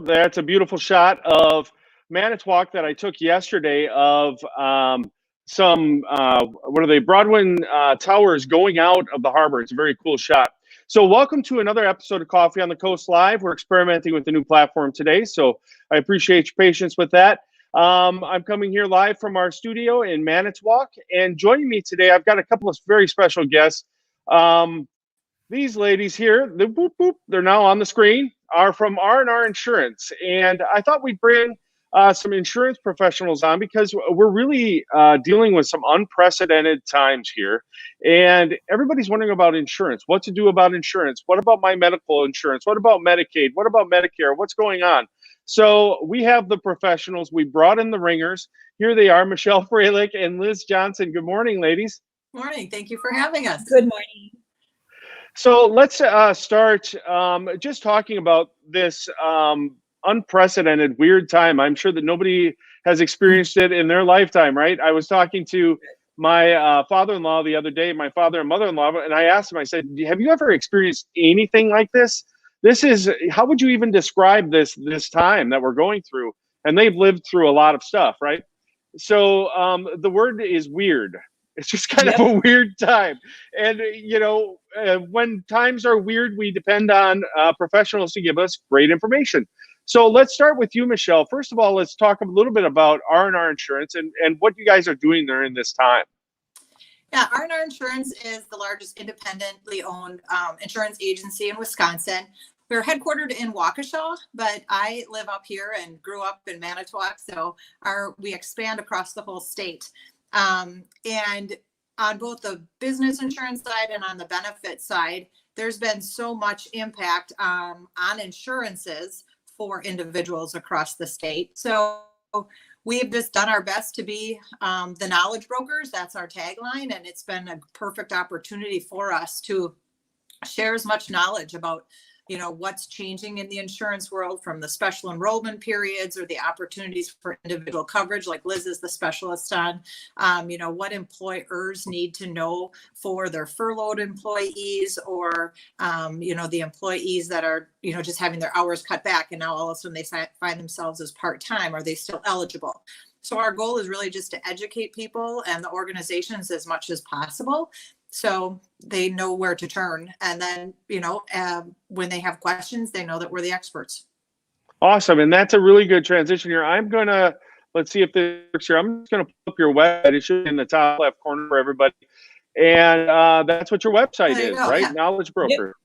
That's a beautiful shot of Manitowoc that I took yesterday of some, what are they, Broadwin towers going out of the harbor. It's a very cool shot. So welcome to another episode of Coffee on the Coast Live. We're experimenting with a new platform today, so I appreciate your patience with that. I'm coming here live from our studio in Manitowoc, and joining me today, I've got a couple of very special guests. These ladies here, they're now on the screen, are from R&R Insurance. And I thought we'd bring some insurance professionals on because we're really dealing with some unprecedented times here. And everybody's wondering about insurance, what to do about insurance. What about my medical insurance? What about Medicaid? What about Medicare? What's going on? So we have the professionals. We brought in the ringers. Here they are, Michelle Froelke and Liz Johnson. Good morning, ladies. Morning. Thank you for having us. Good morning. So let's start just talking about this unprecedented, weird time. I'm sure that nobody has experienced it in their lifetime, right? I was talking to my father-in-law the other day, my father and mother-in-law, and I asked him, I said, have you ever experienced anything like this? How would you even describe this time that we're going through? And they've lived through a lot of stuff, right? So the word is weird. It's just kind of a weird time. And, when times are weird, we depend on professionals to give us great information. So let's start with you, Michelle. First of all, let's talk a little bit about R&R Insurance and what you guys are doing during this time. Yeah, R&R Insurance is the largest independently owned insurance agency in Wisconsin. We're headquartered in Waukesha, but I live up here and grew up in Manitowoc, so we expand across the whole state. And on both the business insurance side and on the benefit side, there's been so much impact on insurances for individuals across the state. So we've just done our best to be the knowledge brokers. That's our tagline. And it's been a perfect opportunity for us to share as much knowledge about what's changing in the insurance world, from the special enrollment periods or the opportunities for individual coverage, like Liz is the specialist on, what employers need to know for their furloughed employees or, the employees that are, just having their hours cut back. And now all of a sudden they find themselves as part-time. Are they still eligible? So our goal is really just to educate people and the organizations as much as possible, so they know where to turn. And then, when they have questions, they know that we're the experts. Awesome. And that's a really good transition here. Let's see if this works here. I'm just going to pull up your website. It should be in the top left corner for everybody. And that's what your website is, right? Yeah. Knowledge Broker.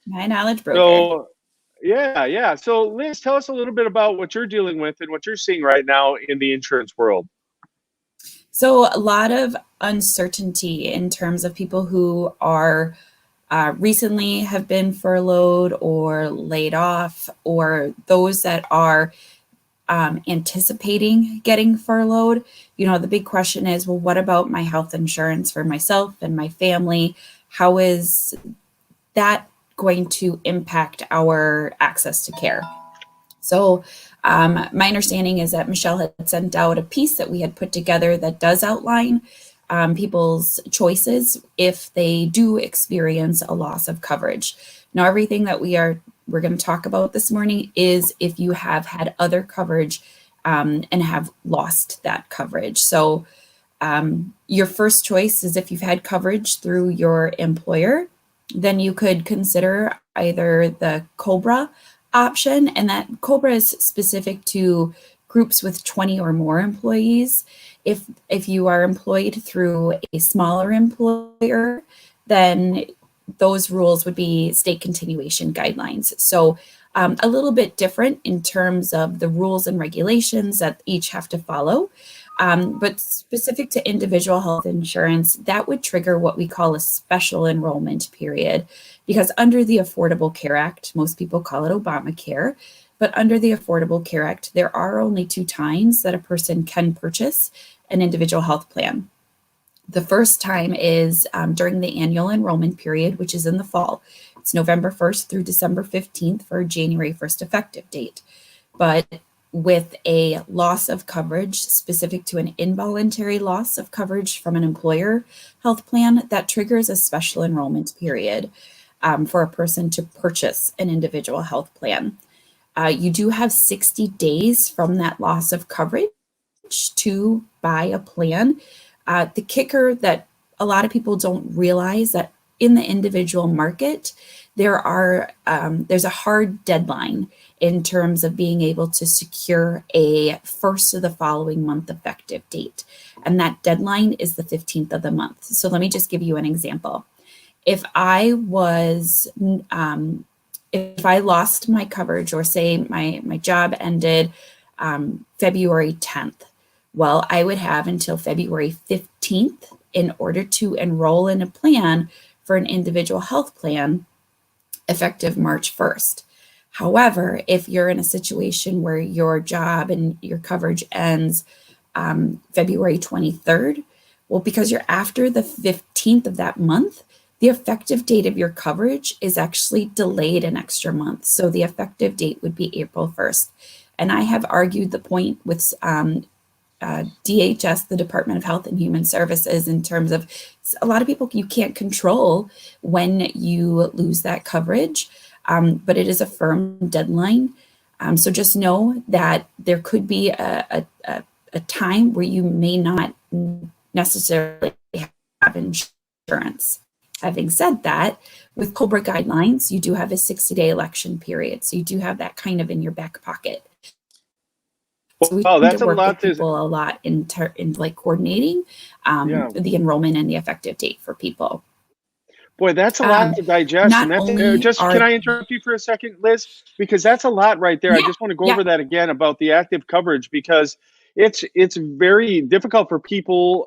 Yep. My Knowledge Broker. So, yeah. So Liz, tell us a little bit about what you're dealing with and what you're seeing right now in the insurance world. So a lot of uncertainty in terms of people who are recently have been furloughed or laid off, or those that are anticipating getting furloughed. The big question is, well, what about my health insurance for myself and my family? How is that going to impact our access to care? So my understanding is that Michelle had sent out a piece that we had put together that does outline people's choices if they do experience a loss of coverage. Now, everything that we're going to talk about this morning is if you have had other coverage and have lost that coverage. So your first choice is if you've had coverage through your employer, then you could consider either the COBRA option, and that COBRA is specific to groups with 20 or more employees. If you are employed through a smaller employer, then those rules would be state continuation guidelines. So a little bit different in terms of the rules and regulations that each have to follow. But specific to individual health insurance, that would trigger what we call a special enrollment period, because under the Affordable Care Act, most people call it Obamacare, but under the Affordable Care Act, there are only 2 times that a person can purchase an individual health plan. The first time is during the annual enrollment period, which is in the fall. It's November 1st through December 15th for January 1st effective date. But with a loss of coverage specific to an involuntary loss of coverage from an employer health plan, that triggers a special enrollment period for a person to purchase an individual health plan. You do have 60 days from that loss of coverage to buy a plan. The kicker that a lot of people don't realize that in the individual market, there's a hard deadline in terms of being able to secure a first of the following month effective date. And that deadline is the 15th of the month. So let me just give you an example. If I lost my coverage, or say my job ended February 10th, well, I would have until February 15th in order to enroll in a plan for an individual health plan effective March 1st. However, if you're in a situation where your job and your coverage ends February 23rd, well, because you're after the 15th of that month, the effective date of your coverage is actually delayed an extra month. So the effective date would be April 1st. And I have argued the point with DHS, the Department of Health and Human Services, in terms of a lot of people, you can't control when you lose that coverage, but it is a firm deadline. So just know that there could be a time where you may not necessarily have insurance. Having said that, with COBRA guidelines, you do have a 60-day election period. So you do have that kind of in your back pocket. So we that's work a lot. with people a lot in like coordinating the enrollment and the effective date for people. Boy, that's a lot to digest. And that's can I interrupt you for a second, Liz? Because that's a lot right there. Yeah, I just want to go over that again about the active coverage, because it's very difficult for people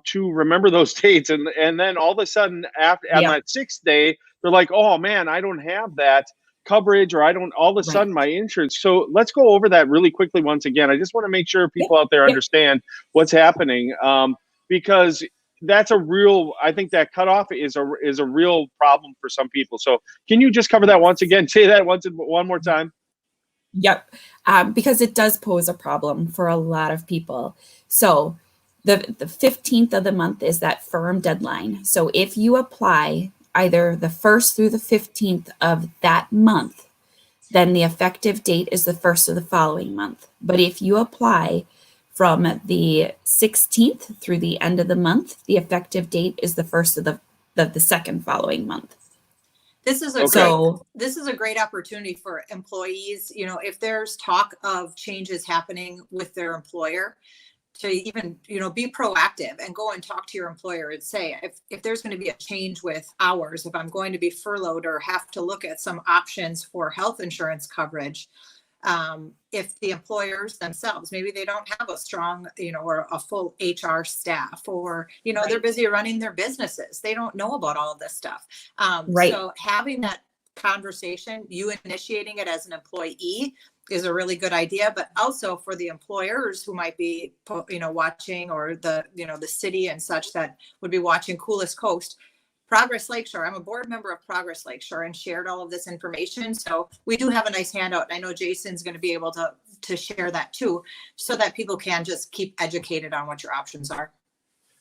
to remember those dates, and then all of a sudden on that 6th day, they're like, oh man, I don't have that coverage, or I don't, all of a sudden my insurance. So let's go over that really quickly once again. I just want to make sure people out there understand what's happening, because that's a real, I think that cutoff is a real problem for some people. So can you just cover that once again? Say that one more time. Yep. Because it does pose a problem for a lot of people. So the 15th of the month is that firm deadline. So if you apply either the 1st through the 15th of that month, then the effective date is the 1st of the following month. But if you apply from the 16th through the end of the month, the effective date is the 1st of the second following month. This is a great opportunity for employees. You know, if there's talk of changes happening with their employer, to even, be proactive and go and talk to your employer and say, if there's going to be a change with hours, if I'm going to be furloughed or have to look at some options for health insurance coverage, if the employers themselves, maybe they don't have a strong, or a full HR staff, or, they're busy running their businesses. They don't know about all of this stuff. So having that conversation, you initiating it as an employee, is a really good idea, but also for the employers who might be, watching, or the city and such that would be watching Coolest Coast, Progress Lakeshore. I'm a board member of Progress Lakeshore and shared all of this information. So we do have a nice handout. I know Jason's going to be able to share that too, so that people can just keep educated on what your options are.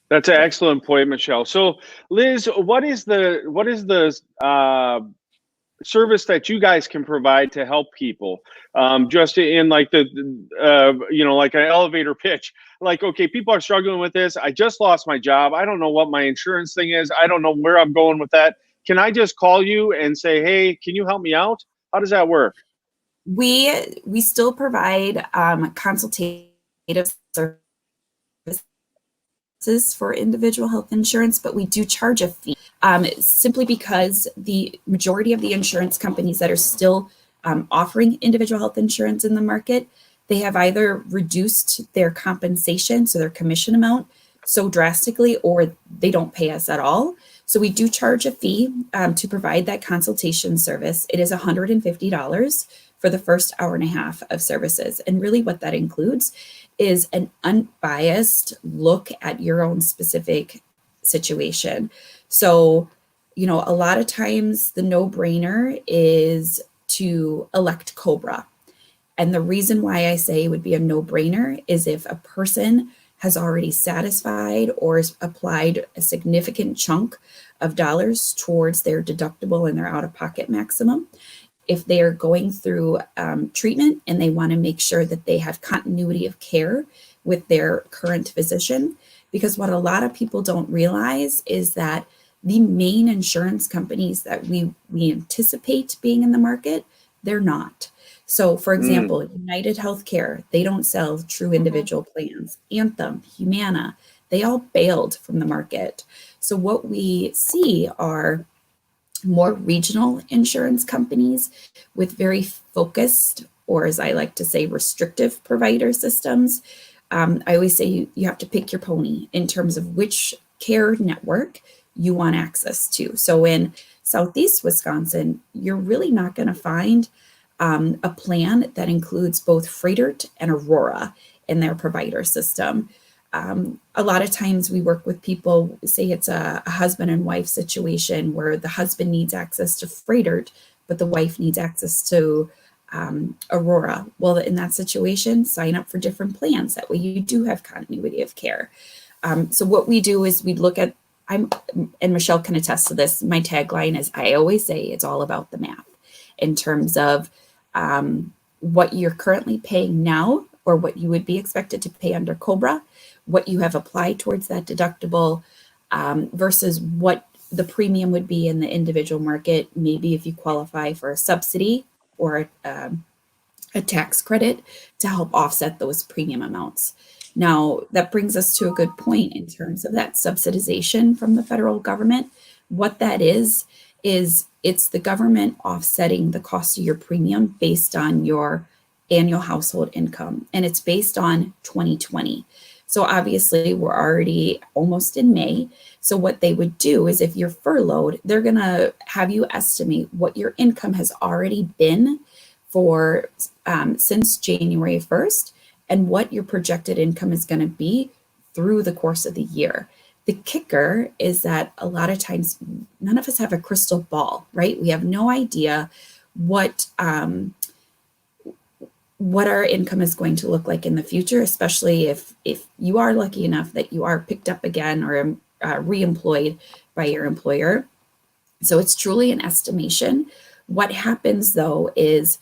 That's an excellent point, Michelle. So Liz, what is the service that you guys can provide to help people, just in like like an elevator pitch, like, okay, people are struggling with this. I just lost my job. I don't know what my insurance thing is. I don't know where I'm going with that. Can I just call you and say, hey, can you help me out? How does that work? We still provide consultative services for individual health insurance, but we do charge a fee, simply because the majority of the insurance companies that are still offering individual health insurance in the market, they have either reduced their compensation, so their commission amount, so drastically, or they don't pay us at all. So we do charge a fee to provide that consultation service. It is $150 for the first hour and a half of services. And really what that includes is an unbiased look at your own specific situation. So, a lot of times the no-brainer is to elect COBRA. And the reason why I say it would be a no-brainer is if a person has already satisfied or has applied a significant chunk of dollars towards their deductible and their out-of-pocket maximum. if they are going through treatment and they want to make sure that they have continuity of care with their current physician. Because what a lot of people don't realize is that the main insurance companies that we anticipate being in the market, they're not. So for example, United Healthcare, they don't sell true individual plans. Anthem, Humana, they all bailed from the market. So what we see are more regional insurance companies with very focused, or as I like to say, restrictive provider systems. I always say you have to pick your pony in terms of which care network you want access to. So in Southeast Wisconsin, you're really not going to find a plan that includes both Froelke and Aurora in their provider system. A lot of times we work with people, say it's a husband and wife situation where the husband needs access to Froelke, but the wife needs access to Aurora. Well, in that situation, sign up for different plans. That way you do have continuity of care. So what we do is we look at, and Michelle can attest to this, my tagline is, I always say it's all about the math in terms of what you're currently paying now or what you would be expected to pay under COBRA, what you have applied towards that deductible versus what the premium would be in the individual market, maybe if you qualify for a subsidy or a tax credit to help offset those premium amounts. Now, that brings us to a good point in terms of that subsidization from the federal government. What that is it's the government offsetting the cost of your premium based on your annual household income, and it's based on 2020. So obviously we're already almost in May. So what they would do is if you're furloughed, they're going to have you estimate what your income has already been for since January 1st and what your projected income is going to be through the course of the year. The kicker is that a lot of times none of us have a crystal ball, right? We have no idea what our income is going to look like in the future, especially if you are lucky enough that you are picked up again or reemployed by your employer. So it's truly an estimation. What happens though is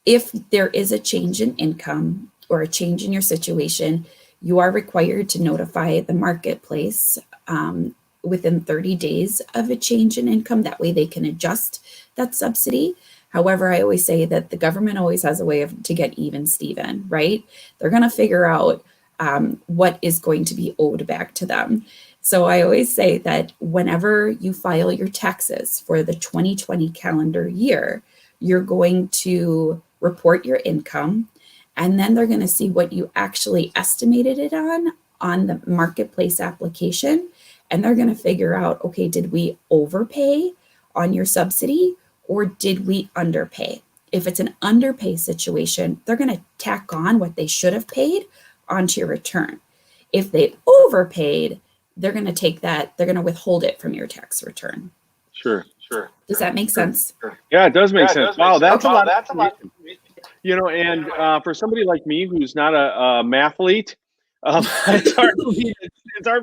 if there is a change in income or a change in your situation, you are required to notify the marketplace within 30 days of a change in income. That way they can adjust that subsidy. However, I always say that the government always has a way to get even, Steven, right? They're going to figure out what is going to be owed back to them. So I always say that whenever you file your taxes for the 2020 calendar year, you're going to report your income, and then they're going to see what you actually estimated it on the marketplace application. And they're going to figure out, okay, did we overpay on your subsidy or did we underpay? If it's an underpay situation, they're going to tack on what they should have paid onto your return. If they overpaid, they're going to take that, they're going to withhold it from your tax return. Sure. Does that make sense? Yeah, it does make sense. Wow, that's a lot. That's a lot. You know, and for somebody like me who's not a mathlete, it's hard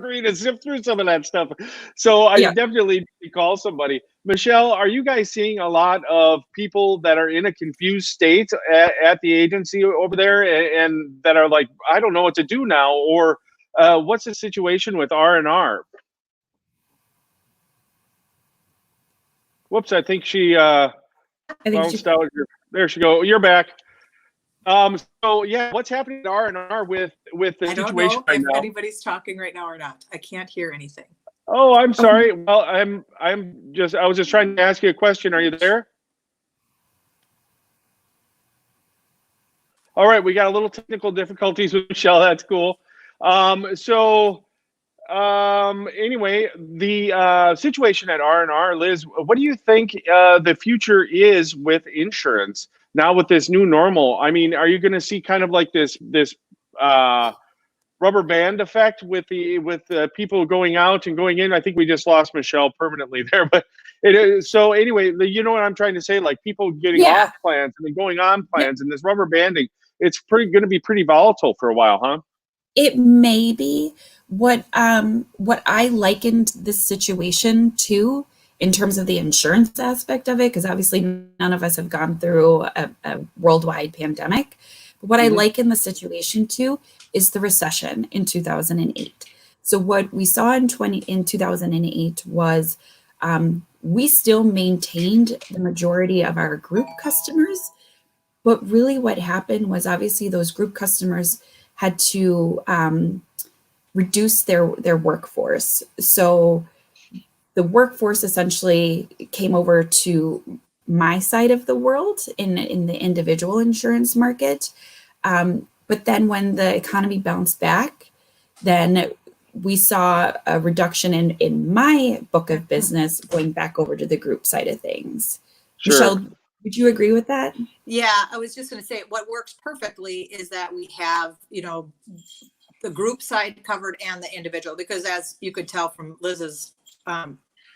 for me to sift through some of that stuff. So I definitely need to call somebody. Michelle, are you guys seeing a lot of people that are in a confused state at the agency over there and that are like, I don't know what to do now, or what's the situation with R&R? Whoops, I think she bounced out. There she go. You're back. So yeah, what's happening at R&R with the situation right now? I don't know if anybody's talking right now or not. I can't hear anything. Oh, I'm sorry. Well, I was just trying to ask you a question. Are you there? All right, we got a little technical difficulties with Michelle. That's cool. Anyway, the situation at R&R, Liz, what do you think the future is with insurance now with this new normal? I mean, are you going to see kind of like this rubber band effect with the people going out and going in? I think we just lost Michelle permanently there, but it is. So anyway, you know what I'm trying to say? Like people getting off plans and then going on plans, and this rubber banding, it's going to be pretty volatile for a while, huh? It may be. What I likened this situation to in terms of the insurance aspect of it, because obviously none of us have gone through a worldwide pandemic. But what I like in the situation too is the recession in 2008. So what we saw in 2008 was we still maintained the majority of our group customers, but really what happened was obviously those group customers had to reduce their workforce. So the workforce essentially came over to my side of the world in the individual insurance market. But then when the economy bounced back, then we saw a reduction in my book of business going back over to the group side of things. Sure. Michelle, would you agree with that? Yeah, I was just going to say what works perfectly is that we have, the group side covered and the individual, because as you could tell from Liz's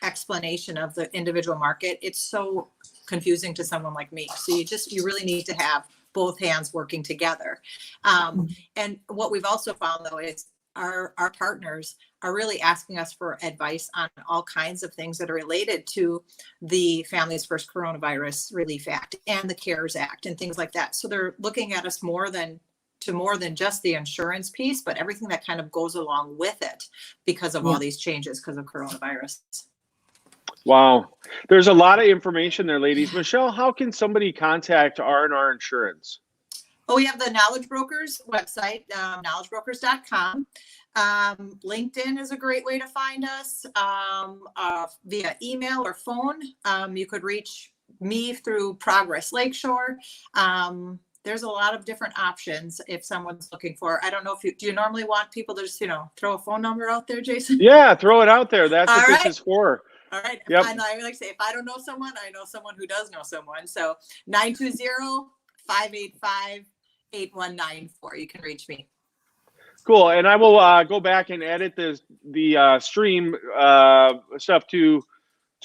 explanation of the individual market, it's so confusing to someone like me. So you really need to have both hands working together. And what we've also found though is our partners are really asking us for advice on all kinds of things that are related to the Families First Coronavirus Relief Act and the CARES Act and things like that. So they're looking at us more than just the insurance piece, but everything that kind of goes along with it because of all these changes because of coronavirus. Wow. There's a lot of information there, ladies. Michelle, how can somebody contact R&R Insurance? Oh, we have the Knowledge Brokers website, knowledgebrokers.com. LinkedIn is a great way to find us via email or phone. You could reach me through Progress Lakeshore. There's a lot of different options if someone's looking for. I don't know if do you normally want people to just, throw a phone number out there, Jason? Yeah, throw it out there. That's what this is for. All right. Yep. And I like to say, if I don't know someone, I know someone who does know someone. So 920-585-8194. You can reach me. Cool. And I will go back and edit the stream stuff to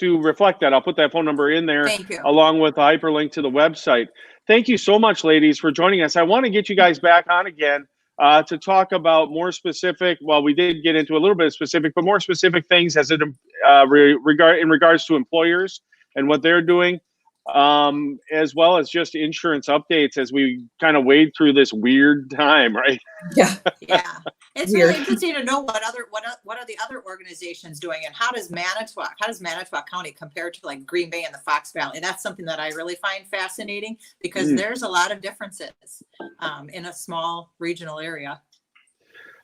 reflect that. I'll put that phone number in there. Thank you. Along with a hyperlink to the website. Thank you so much, ladies, for joining us. I want to get you guys back on again to talk about more specific. Well, we did get into a little bit of specific, but more specific things as it in regards to employers and what they're doing, as well as just insurance updates as we kind of wade through this weird time, right? Yeah. It's really interesting to know what are the other organizations doing, and how does Manitowoc County compare to like Green Bay and the Fox Valley? That's something that I really find fascinating because there's a lot of differences in a small regional area.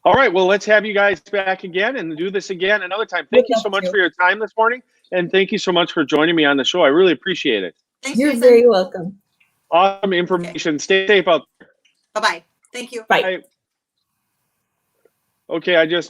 All right, well, let's have you guys back again and do this again another time. Thank you so much for your time this morning, and thank you so much for joining me on the show. I really appreciate it. Thanks, You're Jason. very welcome. Awesome information. Okay. Stay safe out there. Bye-bye. Thank you. Bye. Okay, I just